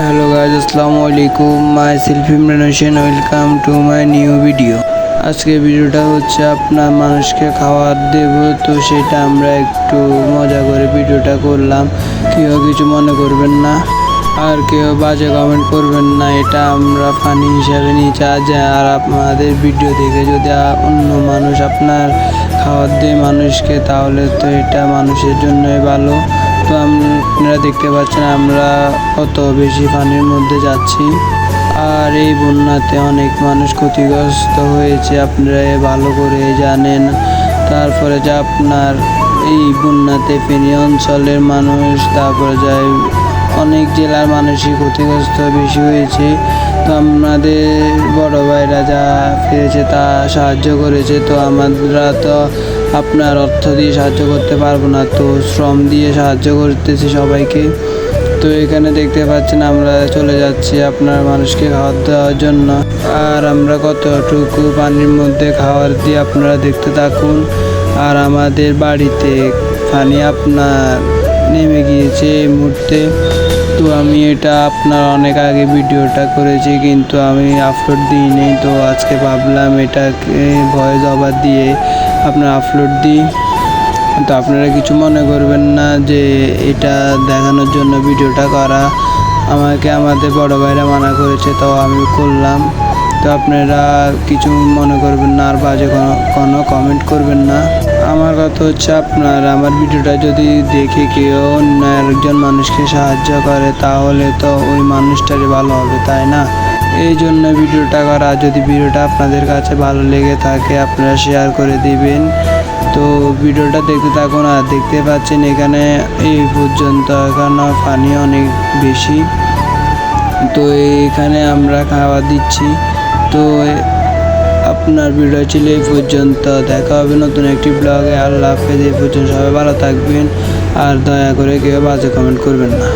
Hello guys अस्सलाम वालेकुम my self Imran Hossain welcome to my new video. আজকে ভিডিওটা হচ্ছে আপনার মানুষকে খাবার দেব, তো সেটা আমরা একটু মজা করে ভিডিওটা করলাম। কেউ কিছু মনে করবেন না আর কেউ বাজে কমেন্ট করবেন না, এটা আমরা ফানি হিসাবে নিচে যায়। আর আপনাদের ভিডিও দেখে যদি অন্য মানুষ আপনার খাবার দেয় মানুষকে, তাহলে তো এটা মানুষের জন্যই ভালো। তো আপনারা দেখতে পাচ্ছেন আমরা কত বেশি পানির মধ্যে যাচ্ছি, আর এই বন্যাতে অনেক মানুষ ক্ষতিগ্রস্ত হয়েছে, আপনারা ভালো করে জানেন। তারপরে যে আপনার এই বন্যাতে ফেনী অঞ্চলের মানুষ, তারপরে যায় অনেক জেলার মানুষই ক্ষতিগ্রস্ত বেশি হয়েছে। তো আমাদের বড় ভাইরা যা পেরেছে তা সাহায্য করেছে। তো আমরা তো আপনার অর্থ দিয়ে সাহায্য করতে পারবো না, তো শ্রম দিয়ে সাহায্য করতেছি সবাইকে। তো এখানে দেখতে পাচ্ছেন আমরা চলে যাচ্ছি আপনার মানুষকে খাবার দেওয়ার জন্য। আর আমরা কতটুকু পানির মধ্যে খাবার দিয়ে আপনারা দেখতে থাকুন। আর আমাদের বাড়িতে পানি আপনার নেমে গিয়েছে এই মুহূর্তে। তো আমি এটা আপনার অনেক আগে ভিডিওটা করেছি, কিন্তু আমি আপলোড দিইনি। তো আজকে ভাবলাম এটাকে ভয়েস ওভার দিয়ে আপনার আপলোড দিই। তো আপনারা কিছু মনে করবেন না যে এটা দেখানোর জন্য ভিডিওটা করা, আমাকে আমাদের বড় ভাইরা মানা করেছে তো আমি করলাম। তো আপনারা কিছু মনে করবেন না আর বাজে কোনো কমেন্ট করবেন না। আমার কথা হচ্ছে আপনার আমার ভিডিওটা যদি দেখে কেউ অন্য একজন মানুষকে সাহায্য করে, তাহলে তো ওই মানুষটারই ভালো হবে, তাই না? এই জন্য ভিডিওটা করা। যদি ভিডিওটা আপনাদের কাছে ভালো লেগে থাকে আপনারা শেয়ার করে দিবেন। তো ভিডিওটা দেখতে থাকুন। আর দেখতে পাচ্ছেন এখানে এই পর্যন্ত এখানে পানি অনেক বেশি, তো এখানে আমরা খাবার দিচ্ছি। তো আপনার ভিডিও ছিল এই পর্যন্ত, দেখা হবে নতুন একটি ব্লগে। আল্লাহ হাফেজ। এই পর্যন্ত সবাই ভালো থাকবেন আর দয়া করে কেউ বাজে কমেন্ট করবেন না।